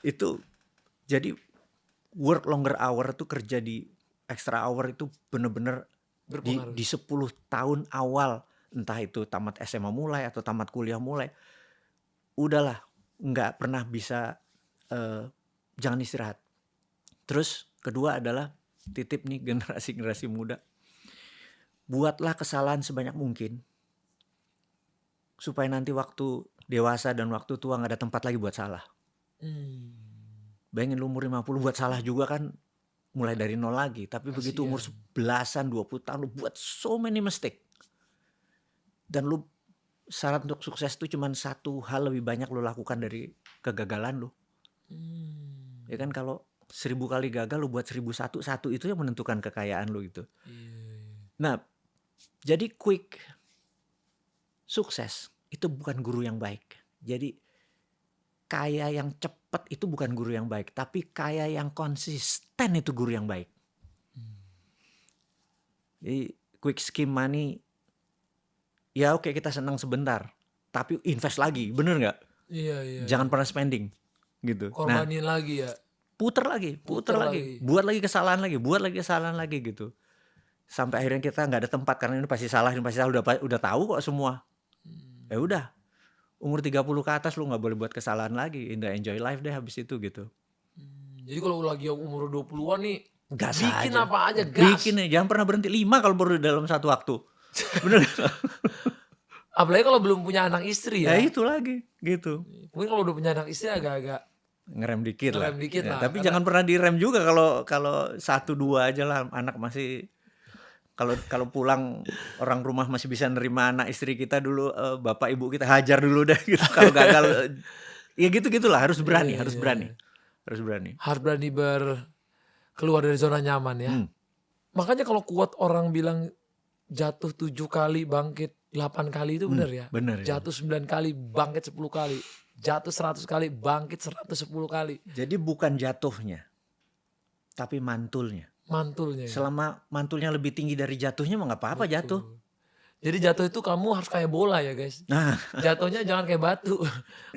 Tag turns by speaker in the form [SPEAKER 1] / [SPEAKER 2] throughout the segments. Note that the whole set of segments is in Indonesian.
[SPEAKER 1] Itu jadi work longer hour tuh, kerja di extra hour itu bener-bener
[SPEAKER 2] Berpengaruh.
[SPEAKER 1] di 10 tahun awal, entah itu tamat SMA mulai atau tamat kuliah mulai, udahlah nggak pernah bisa jangan istirahat. Terus kedua adalah titip nih generasi muda, buatlah kesalahan sebanyak mungkin supaya nanti waktu dewasa dan waktu tua nggak ada tempat lagi buat salah. Bayangin lu umur 50 buat salah juga kan mulai dari nol lagi. Tapi begitu umur
[SPEAKER 2] Kasian.
[SPEAKER 1] 11-an 20 tahun lu buat so many mistake. Dan lu syarat untuk sukses itu cuma satu hal lebih banyak lu lakukan dari kegagalan lu. Ya kan, kalau 1000 kali gagal lu buat 1001, satu itu yang menentukan kekayaan lu gitu. Nah, jadi quick sukses itu bukan guru yang baik. Jadi kaya yang cepat itu bukan guru yang baik, tapi kaya yang konsisten itu guru yang baik. Jadi quick scheme money, ya oke kita senang sebentar, tapi invest lagi, bener nggak?
[SPEAKER 2] Iya.
[SPEAKER 1] Jangan pernah spending gitu.
[SPEAKER 2] Korbanin lagi ya.
[SPEAKER 1] Puter lagi, buat lagi kesalahan lagi gitu. Sampai akhirnya kita nggak ada tempat karena ini pasti salah, udah tahu kok semua. Ya udah, umur 30 ke atas lu nggak boleh buat kesalahan lagi, enjoy life deh habis itu gitu.
[SPEAKER 2] Jadi kalau lagi umur 20-an nih,
[SPEAKER 1] Gas
[SPEAKER 2] bikin
[SPEAKER 1] aja.
[SPEAKER 2] apa aja, gas.
[SPEAKER 1] Bikin ya, jangan pernah berhenti. 5 kalau baru dalam satu waktu. Bener gak?
[SPEAKER 2] Apalagi kalau belum punya anak istri ya.
[SPEAKER 1] Ya itu lagi gitu.
[SPEAKER 2] Mungkin kalau udah punya anak istri agak-agak
[SPEAKER 1] Ngerem dikit lah.
[SPEAKER 2] lah.
[SPEAKER 1] Tapi jangan pernah direm juga kalau 1-2 aja lah, anak masih, kalau pulang orang rumah masih bisa nerima anak istri kita dulu, bapak ibu kita hajar dulu deh gitu. Kalau gagal ya gitu-gitulah, harus berani. Harus berani
[SPEAKER 2] keluar dari zona nyaman ya. Makanya kalau kuat orang bilang jatuh 7 kali bangkit 8 kali itu benar ya.
[SPEAKER 1] Bener ya.
[SPEAKER 2] Jatuh 9 kali bangkit 10 kali. Jatuh 100 kali bangkit 110 kali.
[SPEAKER 1] Jadi bukan jatuhnya, tapi mantulnya.
[SPEAKER 2] Mantulnya.
[SPEAKER 1] Selama mantulnya lebih tinggi dari jatuhnya mah nggak apa-apa jatuh.
[SPEAKER 2] Jadi jatuh itu kamu harus kayak bola ya guys.
[SPEAKER 1] Nah,
[SPEAKER 2] jatuhnya jangan kayak batu.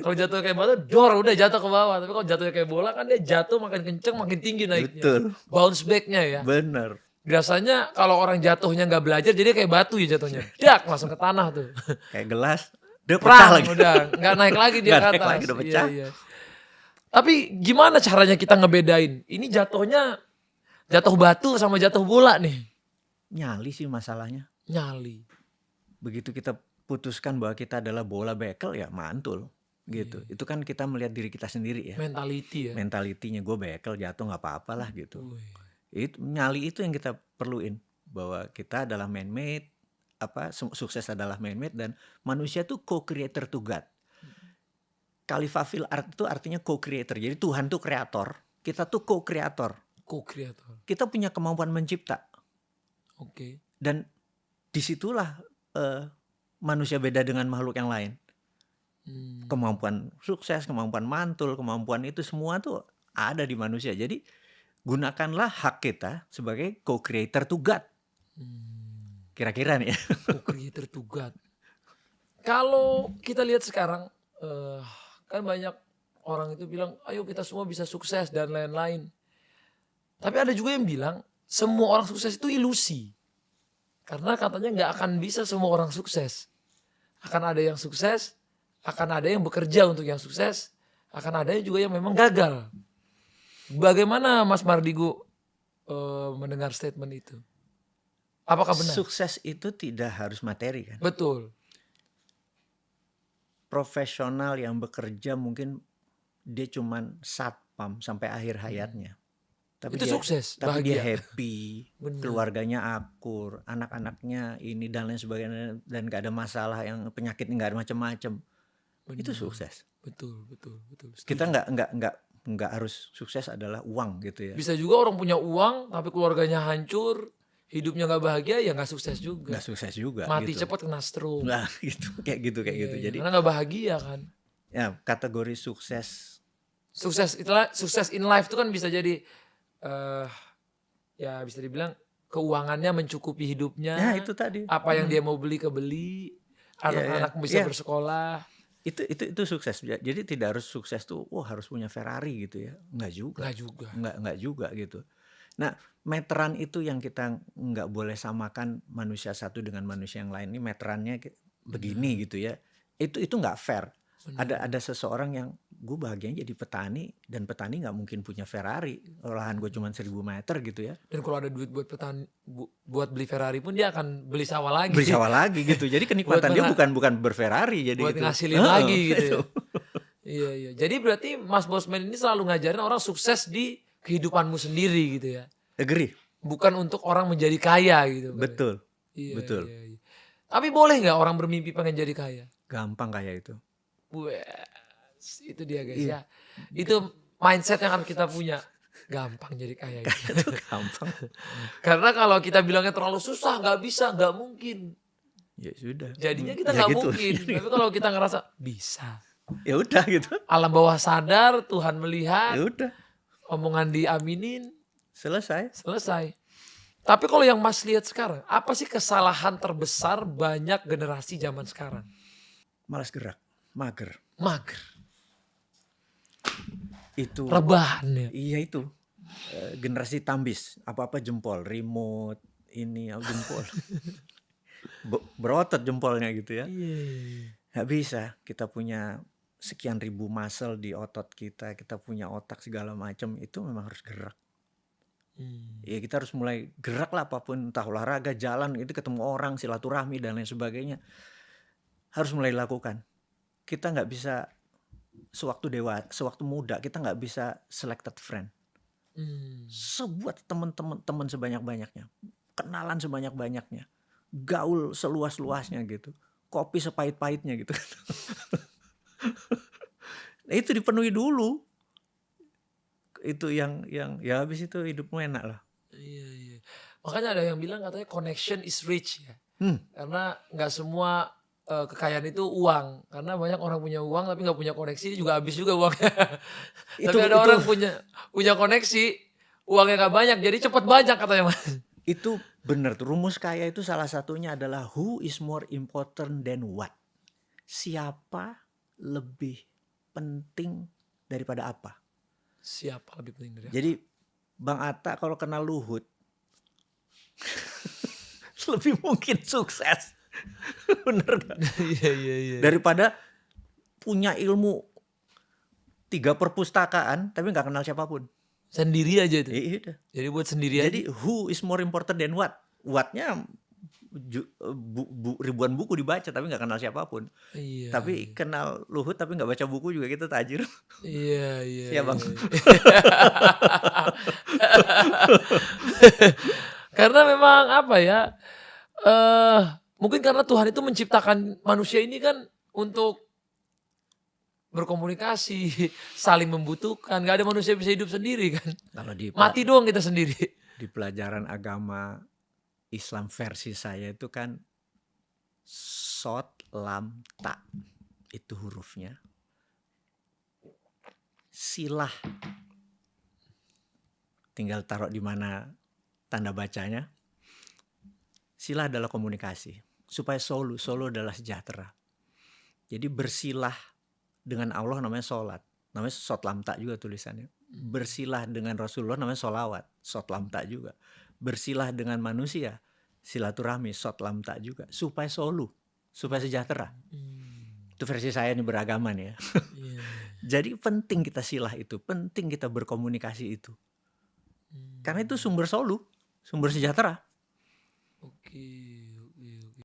[SPEAKER 2] Kalau jatuh kayak batu, dor udah jatuh ke bawah. Tapi kalau jatuhnya kayak bola kan dia jatuh makin kenceng, makin tinggi naiknya.
[SPEAKER 1] betul.
[SPEAKER 2] Bounce back-nya ya.
[SPEAKER 1] Bener.
[SPEAKER 2] Biasanya kalau orang jatuhnya nggak belajar, jadi kayak batu ya jatuhnya. Dak langsung ke tanah tuh.
[SPEAKER 1] Kayak gelas, udah pecah
[SPEAKER 2] Perang
[SPEAKER 1] lagi.
[SPEAKER 2] udah, nggak naik lagi dia
[SPEAKER 1] Nggak
[SPEAKER 2] ke
[SPEAKER 1] naik
[SPEAKER 2] atas.
[SPEAKER 1] lagi, udah pecah.
[SPEAKER 2] Iya. Tapi gimana caranya kita ngebedain? Ini jatuhnya jatuh batu sama jatuh bola nih.
[SPEAKER 1] Nyali sih masalahnya.
[SPEAKER 2] Nyali.
[SPEAKER 1] Begitu kita putuskan bahwa kita adalah bola bekel, ya mantul gitu. Itu kan kita melihat diri kita sendiri ya.
[SPEAKER 2] Mentality ya.
[SPEAKER 1] Mentalitinya gue bekel, jatuh nggak apa-apa lah gitu. Itu nyali, itu yang kita perluin, bahwa kita adalah man-made, sukses adalah man-made, dan manusia tuh co-creator to God. Kalifafil art itu artinya co-creator. Jadi Tuhan tuh kreator, kita tuh co-creator.
[SPEAKER 2] Co-creator.
[SPEAKER 1] Kita punya kemampuan mencipta.
[SPEAKER 2] Oke.
[SPEAKER 1] Dan disitulah manusia beda dengan makhluk yang lain. Kemampuan sukses, kemampuan mantul, kemampuan itu semua tuh ada di manusia. Jadi gunakanlah hak kita sebagai co-creator to God. Kira-kira nih.
[SPEAKER 2] Co-creator to God. Kalau kita lihat sekarang, kan banyak orang itu bilang, ayo kita semua bisa sukses dan lain-lain. Tapi ada juga yang bilang, semua orang sukses itu ilusi. Karena katanya nggak akan bisa semua orang sukses. Akan ada yang sukses, akan ada yang bekerja untuk yang sukses, akan ada juga yang memang gagal. Bagaimana Mas Mardigu mendengar statement itu? Apakah benar?
[SPEAKER 1] Sukses itu tidak harus materi kan?
[SPEAKER 2] Betul.
[SPEAKER 1] Profesional yang bekerja mungkin dia cuman satpam sampai akhir hayatnya. Tapi
[SPEAKER 2] itu sukses,
[SPEAKER 1] tapi
[SPEAKER 2] bahagia.
[SPEAKER 1] Dia happy, keluarganya akur, anak-anaknya ini dan lain sebagainya, dan gak ada masalah, yang penyakit gak ada macam-macam. Itu sukses.
[SPEAKER 2] Betul.
[SPEAKER 1] Setuju. Kita nggak harus sukses adalah uang gitu ya.
[SPEAKER 2] Bisa juga orang punya uang tapi keluarganya hancur, hidupnya nggak bahagia, ya nggak sukses juga.
[SPEAKER 1] Nggak sukses juga.
[SPEAKER 2] Mati
[SPEAKER 1] gitu.
[SPEAKER 2] cepat kena stroke.
[SPEAKER 1] Nah gitu, kayak gitu. Jadi
[SPEAKER 2] karena nggak bahagia kan.
[SPEAKER 1] Ya kategori sukses.
[SPEAKER 2] Itulah sukses in life itu kan bisa jadi ya bisa dibilang keuangannya mencukupi hidupnya.
[SPEAKER 1] Ya itu tadi.
[SPEAKER 2] Apa yang dia mau beli kebeli, anak-anak bisa bersekolah.
[SPEAKER 1] Itu sukses. Jadi tidak harus sukses tuh, harus punya Ferrari gitu ya. Enggak juga.
[SPEAKER 2] Nggak juga.
[SPEAKER 1] Enggak juga gitu. Nah, meteran itu yang kita nggak boleh samakan manusia satu dengan manusia yang lain. Ini meterannya begini gitu ya. Itu nggak fair. Ada seseorang yang gue bahagianya jadi petani, dan petani nggak mungkin punya Ferrari. Lahan gue cuma 1000 meter gitu ya.
[SPEAKER 2] Dan kalau ada duit buat petani, buat beli Ferrari pun dia akan beli sawah lagi.
[SPEAKER 1] Beli sawah lagi gitu. Jadi kenikmatan dia bukan berferrari jadi
[SPEAKER 2] buat
[SPEAKER 1] gitu.
[SPEAKER 2] ngasilin lagi gitu ya. Iya. Jadi berarti Mas Bosman ini selalu ngajarin orang sukses di kehidupanmu sendiri gitu ya.
[SPEAKER 1] Agree.
[SPEAKER 2] Bukan untuk orang menjadi kaya gitu.
[SPEAKER 1] Betul.
[SPEAKER 2] Iya,
[SPEAKER 1] Betul.
[SPEAKER 2] Iya. Tapi boleh nggak orang bermimpi pengen jadi kaya?
[SPEAKER 1] Gampang kaya itu.
[SPEAKER 2] Itu dia guys
[SPEAKER 1] Iya.
[SPEAKER 2] ya. Itu mindset yang harus kita punya. Gampang jadi kaya gitu.
[SPEAKER 1] Itu gampang.
[SPEAKER 2] Karena kalau kita bilangnya terlalu susah, nggak bisa, nggak mungkin.
[SPEAKER 1] Ya sudah.
[SPEAKER 2] Jadinya kita
[SPEAKER 1] Ya
[SPEAKER 2] nggak
[SPEAKER 1] gitu.
[SPEAKER 2] mungkin. Tapi kalau kita ngerasa bisa.
[SPEAKER 1] Ya udah gitu.
[SPEAKER 2] Alam bawah sadar, Tuhan melihat,
[SPEAKER 1] Ya udah.
[SPEAKER 2] omongan diaminin,
[SPEAKER 1] Selesai.
[SPEAKER 2] selesai. Tapi kalau yang Mas lihat sekarang, apa sih kesalahan terbesar banyak generasi zaman sekarang?
[SPEAKER 1] Malas gerak. Mager.
[SPEAKER 2] Mager.
[SPEAKER 1] Itu.
[SPEAKER 2] Rebahan ya.
[SPEAKER 1] Iya itu. Generasi tambis. Apa-apa jempol. Remote. Ini jempol. Berotot jempolnya gitu ya.
[SPEAKER 2] Iya.
[SPEAKER 1] Gak bisa. Kita punya sekian ribu muscle di otot kita. Kita punya otak segala macam. Itu memang harus gerak. Ya kita harus mulai gerak lah apapun. Entah olahraga, jalan. Itu ketemu orang, silaturahmi dan lain sebagainya. Harus mulai lakukan. Kita gak bisa sewaktu muda kita nggak bisa selected friend. Sebuat teman sebanyak-banyaknya, kenalan sebanyak-banyaknya, gaul seluas-luasnya gitu, kopi sepahit-pahitnya gitu. Nah, itu dipenuhi dulu. Itu yang ya habis itu hidupmu enak lah.
[SPEAKER 2] Iya. Makanya ada yang bilang katanya connection is rich ya. Karena nggak semua kekayaan itu uang, karena banyak orang punya uang tapi nggak punya koneksi juga habis juga uangnya. Tapi ada orang punya koneksi, uangnya nggak banyak jadi cepat banyak katanya Mas.
[SPEAKER 1] Itu benar tuh, rumus kaya itu salah satunya adalah who is more important than what. Siapa lebih penting daripada apa?
[SPEAKER 2] Siapa lebih penting dari apa?
[SPEAKER 1] Jadi Bang Atta kalau kenal Luhut lebih mungkin sukses. Bener gak?
[SPEAKER 2] Iya.
[SPEAKER 1] Daripada punya ilmu 3 perpustakaan tapi gak kenal siapapun.
[SPEAKER 2] Sendiri aja itu.
[SPEAKER 1] Iya.
[SPEAKER 2] Jadi buat sendiri aja.
[SPEAKER 1] Jadi who is more important than what? What-nya ribuan buku dibaca tapi gak kenal siapapun.
[SPEAKER 2] Iya.
[SPEAKER 1] Tapi kenal Luhut tapi gak baca buku juga kita tajir.
[SPEAKER 2] Iya.
[SPEAKER 1] Iya Bang.
[SPEAKER 2] Karena memang apa ya, mungkin karena Tuhan itu menciptakan manusia ini kan untuk berkomunikasi, saling membutuhkan. Gak ada manusia bisa hidup sendiri kan.
[SPEAKER 1] Kalau
[SPEAKER 2] Mati doang kita sendiri.
[SPEAKER 1] Di pelajaran agama Islam versi saya itu kan sot lam ta. Itu hurufnya. Silah. Tinggal taruh di mana tanda bacanya. Silah adalah komunikasi. Supaya solo adalah sejahtera. Jadi bersilah dengan Allah namanya sholat. Namanya sot lam ta juga tulisannya. Bersilah dengan Rasulullah namanya sholawat. Sot lam ta juga. Bersilah dengan manusia. Silaturahmi. Sot lam ta juga. Supaya solo. Supaya sejahtera. Itu versi saya nih beragama nih ya. Jadi penting kita silah itu. Penting kita berkomunikasi itu. Karena itu sumber solo. Sumber sejahtera.
[SPEAKER 2] Oke.